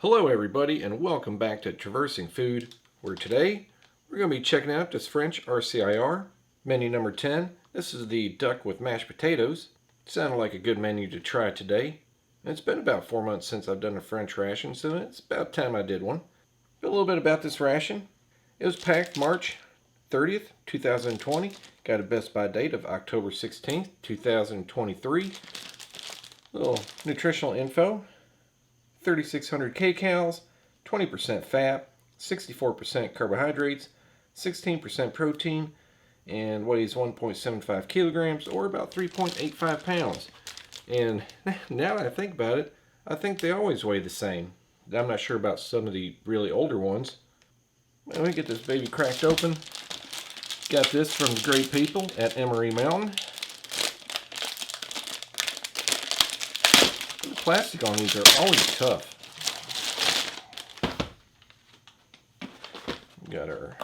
Hello everybody and welcome back to Traversing Food, where today we're going to be checking out this French RCIR, menu number 10. This is the duck with mashed potatoes. Sounded like a good menu to try today. It's been about 4 months since I've done a French ration, so it's about time I did one. A little bit about this ration. It was packed March 30th, 2020. Got a best by date of October 16th, 2023. Little nutritional info. 3,600 kcals, 20% fat, 64% carbohydrates, 16% protein, and weighs 1.75 kilograms or about 3.85 pounds. And now that I think about it, I think they always weigh the same. I'm not sure about some of the really older ones. Let me get this baby cracked open. Got this from the great people at MRE Mountain. The plastic on these are always tough. Got our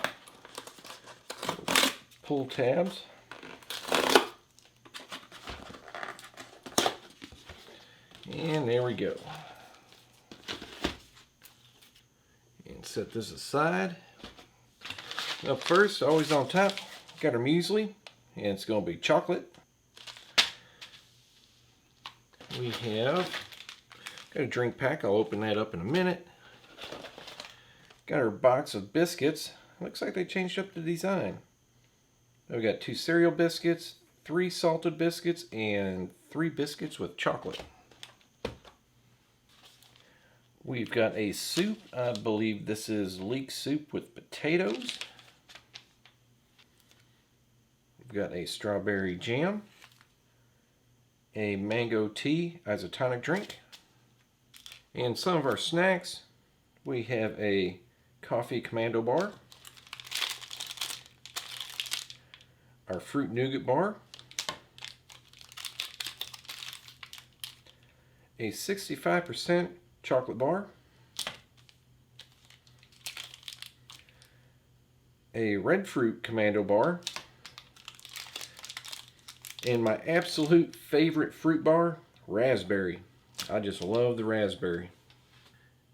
pull tabs. And there we go. And set this aside. Up first, always on top, got our muesli, and it's going to be chocolate. We have got a drink pack. I'll open that up in a minute. Got our box of biscuits. Looks like they changed up the design. We've got 2 cereal biscuits, 3 salted biscuits, and 3 biscuits with chocolate. We've got a soup. I believe this is leek soup with potatoes. We've got a strawberry jam, a mango tea as a tonic drink, and some of our snacks. We have a Coffee Commando Bar, our Fruit Nougat Bar, a 65% chocolate bar, a Red Fruit Commando Bar, and my absolute favorite fruit bar, raspberry. I just love the raspberry.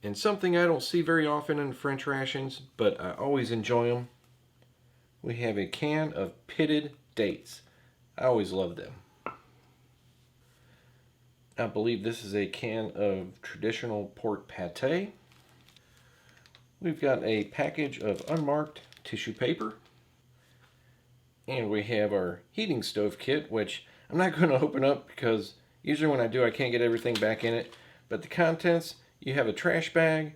And something I don't see very often in French rations, but I always enjoy them. We have a can of pitted dates. I always love them. I believe this is a can of traditional pork pate. We've got a package of unmarked tissue paper. And we have our heating stove kit, which I'm not going to open up because usually when I do I can't get everything back in it. But the contents, you have a trash bag,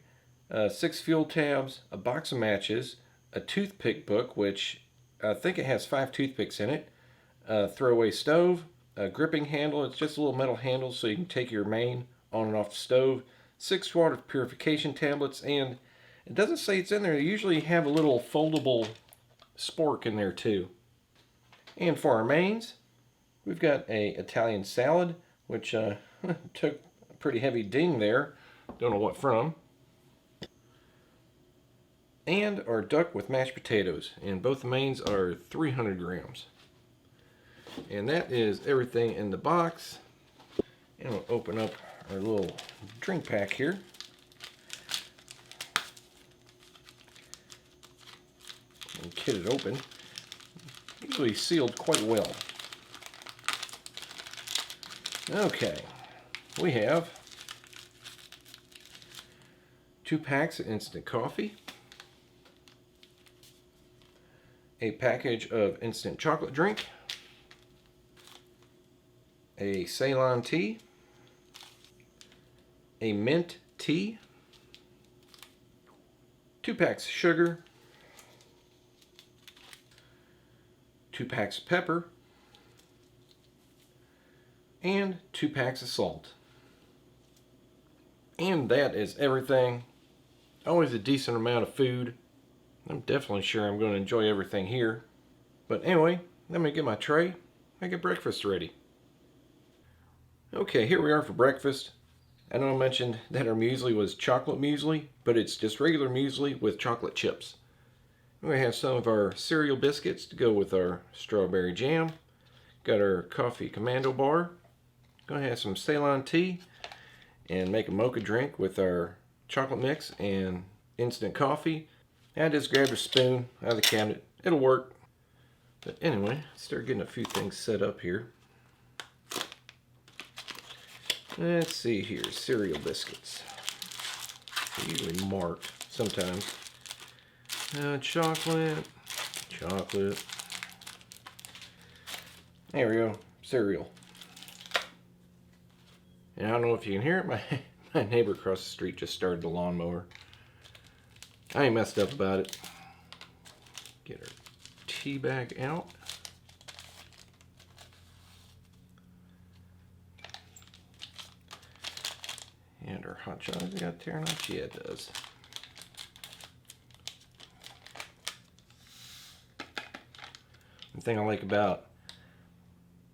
6 fuel tabs, a box of matches, a toothpick book, which I think it has 5 toothpicks in it, a throwaway stove, a gripping handle. It's just a little metal handle so you can take your main on and off the stove, 6 water purification tablets, and it doesn't say it's in there. They usually have a little foldable spork in there too. And for our mains, we've got a Italian salad, which took a pretty heavy ding there. Don't know what from. And our duck with mashed potatoes. And both the mains are 300 grams. And that is everything in the box. And we'll open up our little drink pack here. And kit it open. Usually sealed quite well. Okay, we have 2 packs of instant coffee, a package of instant chocolate drink, a Ceylon tea, a mint tea, 2 packs of sugar, 2 packs of pepper, and 2 packs of salt. And that is everything. Always a decent amount of food. I'm definitely sure I'm going to enjoy everything here. But anyway, let me get my tray and get breakfast ready. Okay, here we are for breakfast. I know I mentioned that our muesli was chocolate muesli, but it's just regular muesli with chocolate chips. We have some of our cereal biscuits to go with our strawberry jam. Got our Coffee Commando Bar. Gonna have some Ceylon tea and make a mocha drink with our chocolate mix and instant coffee. And I just grabbed a spoon out of the cabinet. It'll work. But anyway, start getting a few things set up here. Let's see here, cereal biscuits. They're usually marked sometimes. Chocolate. There we go, cereal. And I don't know if you can hear it, my neighbor across the street just started the lawnmower. I ain't messed up about it. Get our tea bag out. And our hot chocolate, got tearing off? Yeah, it does. The thing I like about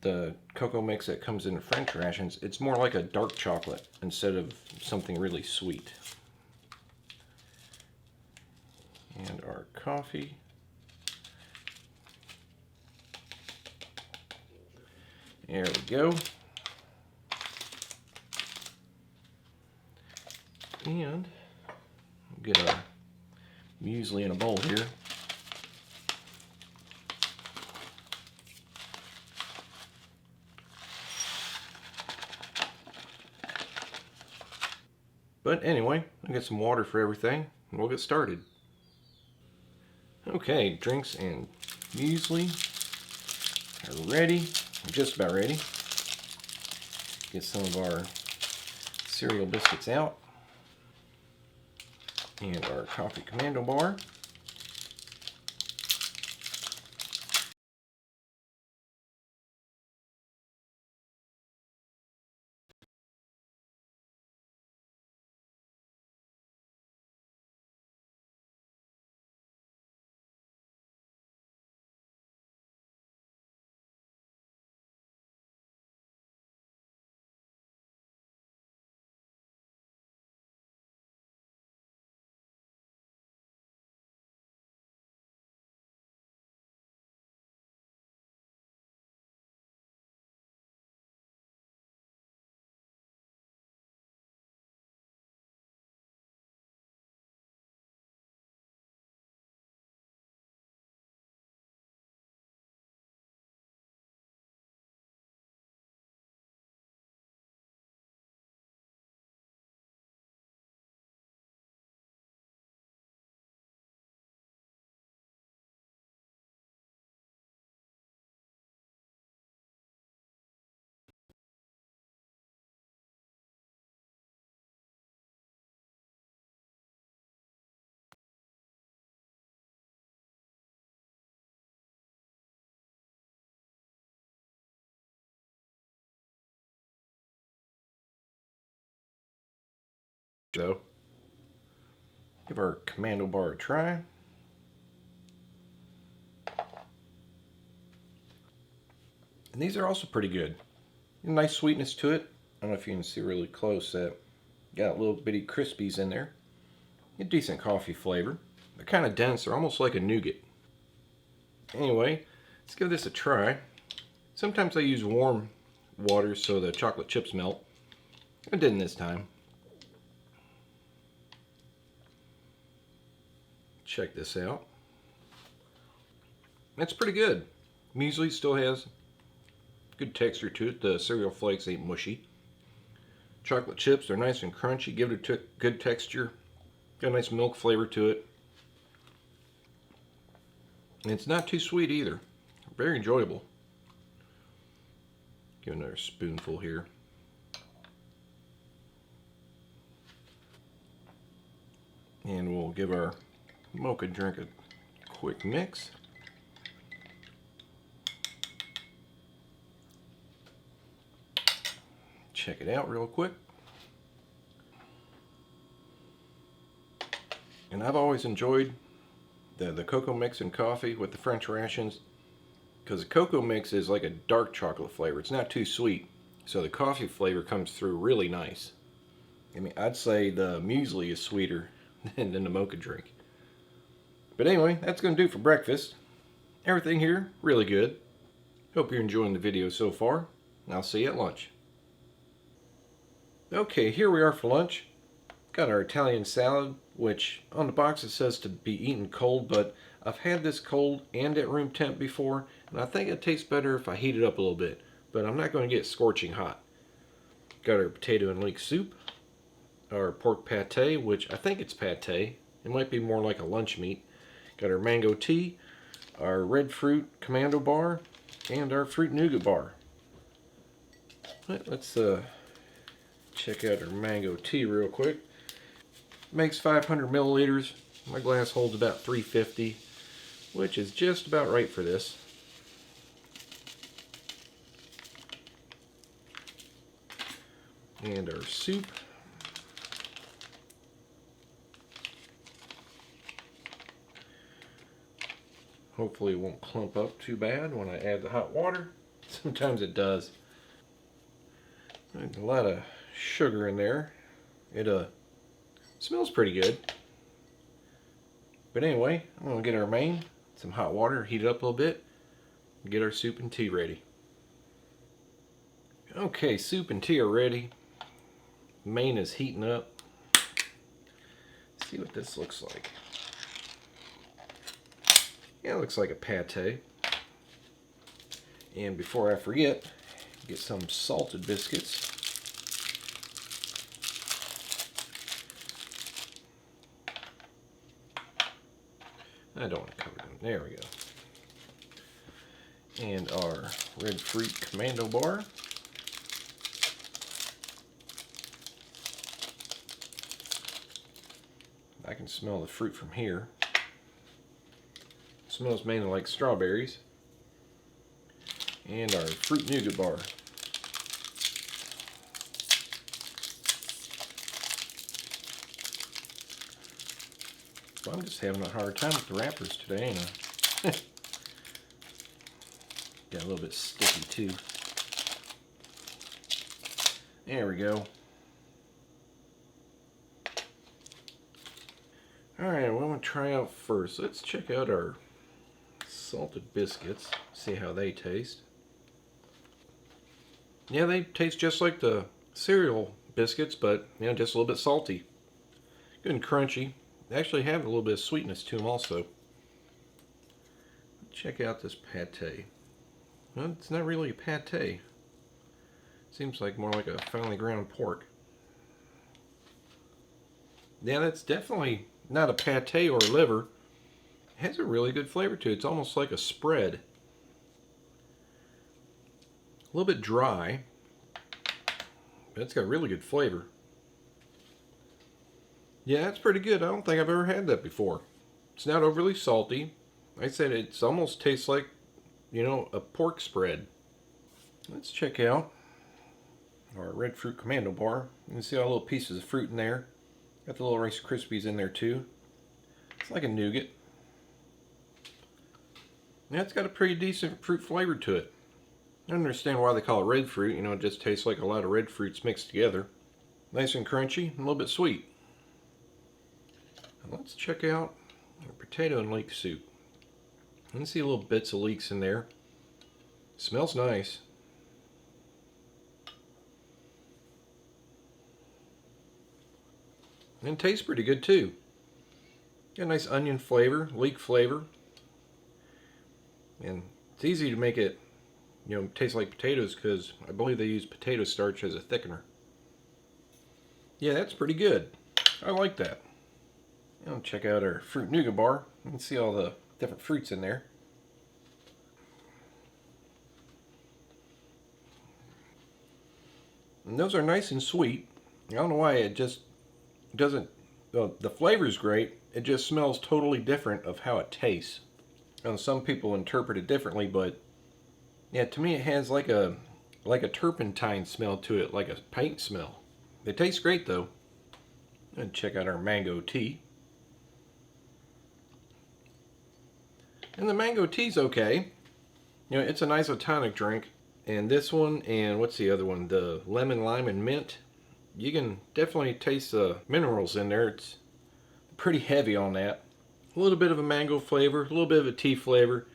the cocoa mix that comes in the French rations, it's more like a dark chocolate instead of something really sweet. And our coffee. There we go. And we'll get our muesli in a bowl here. But anyway, I'll get some water for everything and we'll get started. Okay, drinks and muesli are ready. We're just about ready. Get some of our cereal biscuits out. And our Fruit Commando Bar. So, give our Commando Bar a try. And these are also pretty good. Nice sweetness to it. I don't know if you can see really close that got little bitty crispies in there. A decent coffee flavor. They're kind of dense. They're almost like a nougat. Anyway, let's give this a try. Sometimes I use warm water so the chocolate chips melt. I didn't this time. Check this out. That's pretty good. Muesli still has good texture to it. The cereal flakes ain't mushy. Chocolate chips, they're nice and crunchy. Give it a good texture. Got a nice milk flavor to it. And it's not too sweet either. Very enjoyable. Give another spoonful here. And we'll give our mocha drink a quick mix. Check it out real quick. And I've always enjoyed the cocoa mix and coffee with the French rations, because the cocoa mix is like a dark chocolate flavor. It's not too sweet, so the coffee flavor comes through really nice. I mean, I'd say the muesli is sweeter than the mocha drink. But anyway, that's going to do for breakfast. Everything here, really good. Hope you're enjoying the video so far, and I'll see you at lunch. Okay, here we are for lunch. Got our Italian salad, which on the box it says to be eaten cold, but I've had this cold and at room temp before, and I think it tastes better if I heat it up a little bit, but I'm not going to get scorching hot. Got our potato and leek soup, our pork pate, which I think it's pate. It might be more like a lunch meat. Got our mango tea, our red Fruit Commando Bar, and our Fruit Nougat Bar. Let's check out our mango tea real quick. Makes 500 milliliters. My glass holds about 350, which is just about right for this. And our soup. Hopefully it won't clump up too bad when I add the hot water. Sometimes it does. There's a lot of sugar in there. It smells pretty good. But anyway, I'm going to get our main, some hot water, heat it up a little bit, and get our soup and tea ready. Okay, soup and tea are ready. Main is heating up. Let's see what this looks like. Yeah, it looks like a pate. And before I forget, get some salted biscuits. I don't want to cover them. There we go. And our red Fruit Commando Bar. I can smell the fruit from here. It smells mainly like strawberries. And our Fruit Nougat Bar. So I'm just having a hard time with the wrappers today, ain't I? Got a little bit sticky too. There we go. Alright, what I'm going to try out first. Let's check out our salted biscuits. See how they taste. Yeah, they taste just like the cereal biscuits, but you know, just a little bit salty. Good and crunchy. They actually have a little bit of sweetness to them also. Check out this pate. Well, it's not really a pate. Seems like more like a finely ground pork. Yeah, that's definitely not a pate or a liver. It has a really good flavor to it. It's almost like a spread. A little bit dry, but it's got really good flavor. Yeah, that's pretty good. I don't think I've ever had that before. It's not overly salty. Like I said, it almost tastes like, you know, a pork spread. Let's check out our red Fruit Commando Bar. You can see all the little pieces of fruit in there. Got the little Rice Krispies in there too. It's like a nougat. Yeah, it's got a pretty decent fruit flavor to it. I don't understand why they call it red fruit. You know, it just tastes like a lot of red fruits mixed together. Nice and crunchy, and a little bit sweet. Now let's check out our potato and leek soup. You can see little bits of leeks in there. Smells nice. And tastes pretty good too. Got a nice onion flavor, leek flavor. And it's easy to make it, you know, taste like potatoes because I believe they use potato starch as a thickener. Yeah, that's pretty good. I like that. I'll check out our Fruit Nougat Bar. You can see all the different fruits in there. And those are nice and sweet. I don't know why it just doesn't, well, the flavor's great. It just smells totally different of how it tastes. Now, some people interpret it differently, but yeah, to me it has like a turpentine smell to it, like a paint smell. It tastes great though. And check out our mango tea. And the mango tea's okay. You know, it's a nice tonic drink. And this one, and what's the other one? The lemon, lime, and mint. You can definitely taste the minerals in there. It's pretty heavy on that. A little bit of a mango flavor, a little bit of a tea flavor.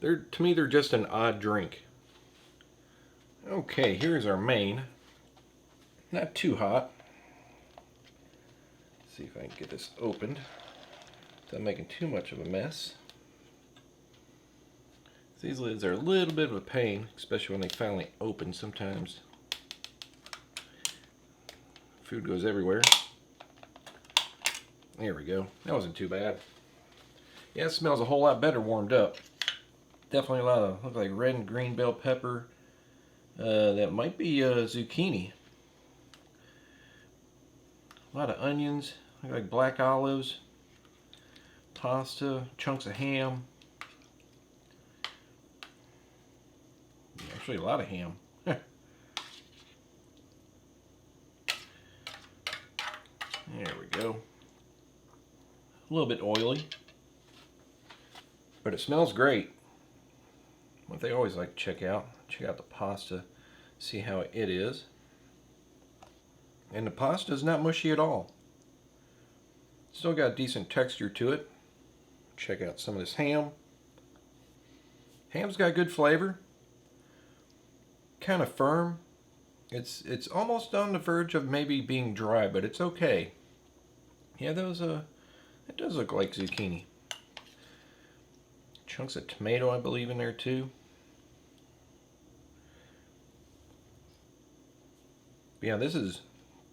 To me, they're just an odd drink. Okay, here's our main. Not too hot. See if I can get this opened without making too much of a mess. These lids are a little bit of a pain, especially when they finally open. Sometimes food goes everywhere. There we go. That wasn't too bad. Yeah, it smells a whole lot better warmed up. Definitely a lot of, look like red and green bell pepper. That might be zucchini. A lot of onions, look like black olives, pasta, chunks of ham. Actually, a lot of ham. There we go. A little bit oily, but it smells great. What they always like to check out the pasta, see how it is. And the pasta is not mushy at all. Still got decent texture to it. Check out some of this ham. Ham's got good flavor. Kind of firm. It's almost on the verge of maybe being dry, but it's okay. Yeah, those it does look like zucchini. Chunks of tomato, I believe, in there too. Yeah, this is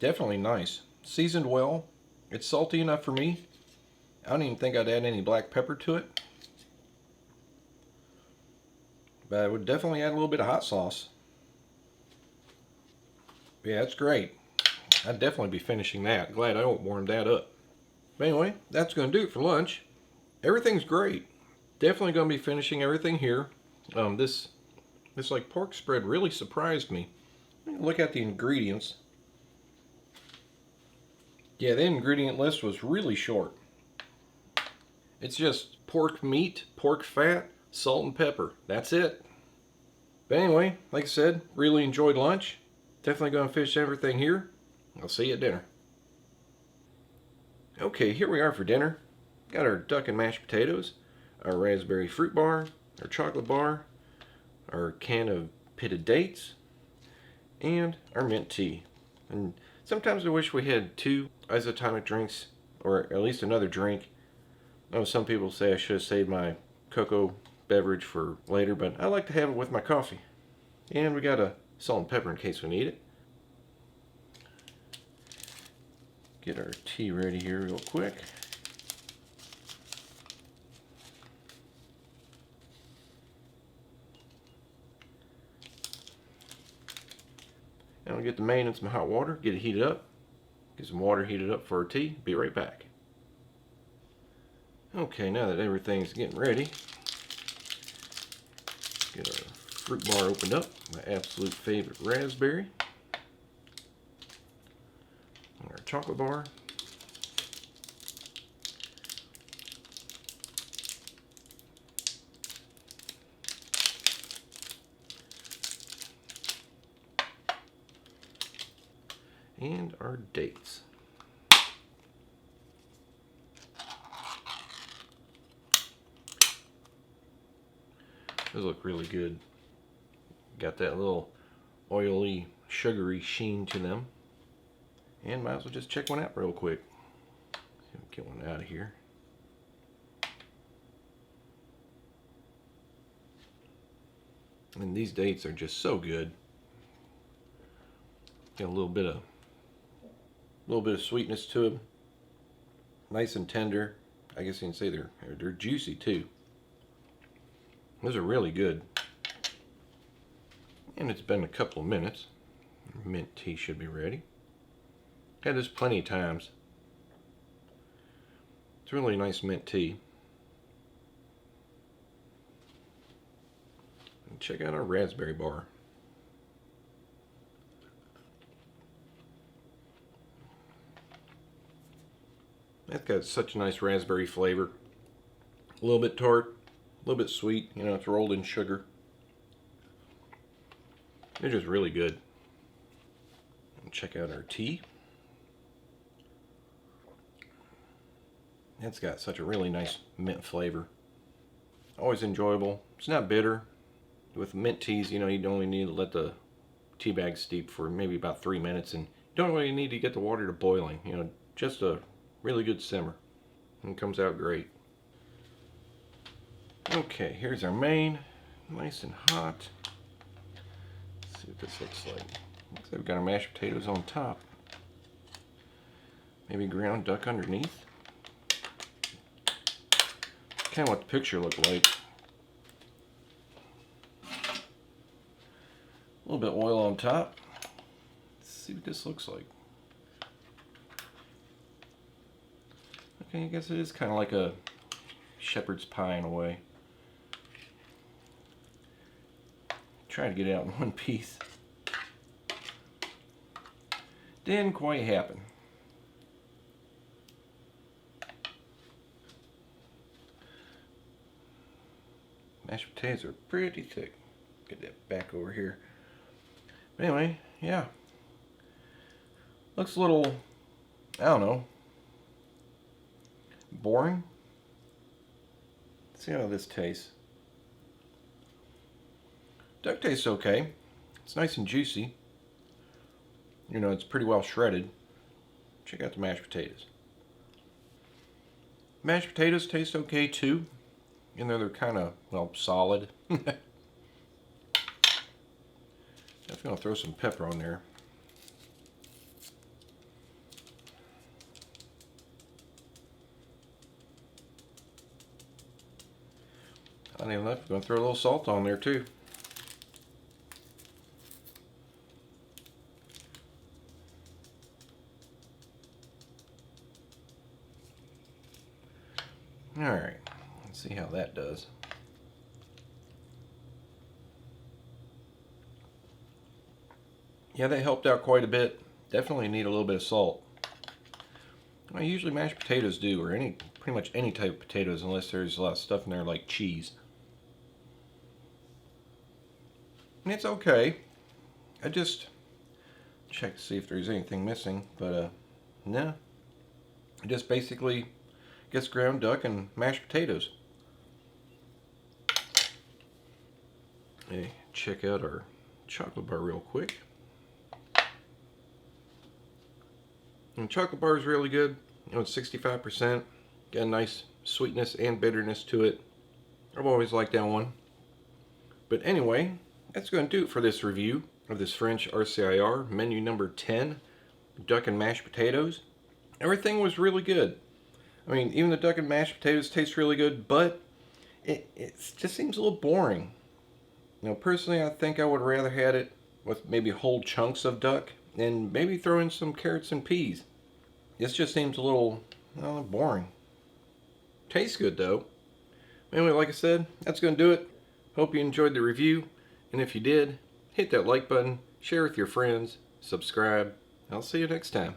definitely nice. Seasoned well. It's salty enough for me. I don't even think I'd add any black pepper to it. But I would definitely add a little bit of hot sauce. Yeah, it's great. I'd definitely be finishing that. Glad I warmed that up. But anyway, that's going to do it for lunch. Everything's great. Definitely going to be finishing everything here. This like pork spread really surprised me. Look at the ingredients. Yeah, the ingredient list was really short. It's just pork meat, pork fat, salt and pepper. That's it. But anyway, like I said, really enjoyed lunch. Definitely going to finish everything here. I'll see you at dinner. Okay, here we are for dinner. Got our duck and mashed potatoes, our raspberry fruit bar, our chocolate bar, our can of pitted dates, and our mint tea. And sometimes I wish we had 2 isotonic drinks, or at least another drink. I know some people say I should have saved my cocoa beverage for later, but I like to have it with my coffee. And we got a salt and pepper in case we need it. Get our tea ready here real quick. Now we'll get the main in some hot water, get it heated up. Get some water heated up for our tea. Be right back. Okay, now that everything's getting ready, get our fruit bar opened up. My absolute favorite raspberry. And our chocolate bar. And our dates. Those look really good. Got that little oily, sugary sheen to them. And might as well just check one out real quick. Get one out of here. And these dates are just so good. Got a little bit of sweetness to them. Nice and tender. I guess you can say they're juicy too. Those are really good. And it's been a couple of minutes. Mint tea should be ready. Had this plenty of times. It's really nice mint tea. And check out our raspberry bar. That's got such a nice raspberry flavor. A little bit tart, a little bit sweet. You know, it's rolled in sugar. They're just really good. And check out our tea. It's got such a really nice mint flavor. Always enjoyable. It's not bitter. With mint teas, you know, you only need to let the tea bag steep for maybe about 3 minutes, and you don't really need to get the water to boiling. You know, just a Really good simmer. And comes out great. Okay, here's our main. Nice and hot. Let's see what this looks like. Looks like we've got our mashed potatoes on top. Maybe ground duck underneath. Kind of what the picture looked like. A little bit of oil on top. Let's see what this looks like. Okay, I guess it is kind of like a shepherd's pie in a way. Try to get it out in one piece. Didn't quite happen. Mashed potatoes are pretty thick. Get that back over here. But anyway, yeah. Looks a little, I don't know, boring. Let's see how this tastes. Duck tastes okay. It's nice and juicy. You know, it's pretty well shredded. Check out the mashed potatoes. Mashed potatoes taste okay too. You know, they're kind of, well, solid. Definitely gonna throw some pepper on there. Funny enough, I'm gonna throw a little salt on there too. Alright, let's see how that does. Yeah, that helped out quite a bit. Definitely need a little bit of salt. I usually mashed potatoes do, or pretty much any type of potatoes, unless there's a lot of stuff in there like cheese. And it's okay. I just check to see if there's anything missing, but no. I just basically guess ground duck and mashed potatoes. Hey, check out our chocolate bar real quick. And chocolate bar is really good. You know, it's 65%. Got a nice sweetness and bitterness to it. I've always liked that one. But anyway, that's going to do it for this review of this French RCIR menu number 10, duck and mashed potatoes. Everything was really good. I mean, even the duck and mashed potatoes taste really good, but it just seems a little boring. You know, personally, I think I would rather had it with maybe whole chunks of duck and maybe throw in some carrots and peas. This just seems a little boring. Tastes good though. Anyway, like I said, that's going to do it. Hope you enjoyed the review. And if you did, hit that like button, share with your friends, subscribe. I'll see you next time.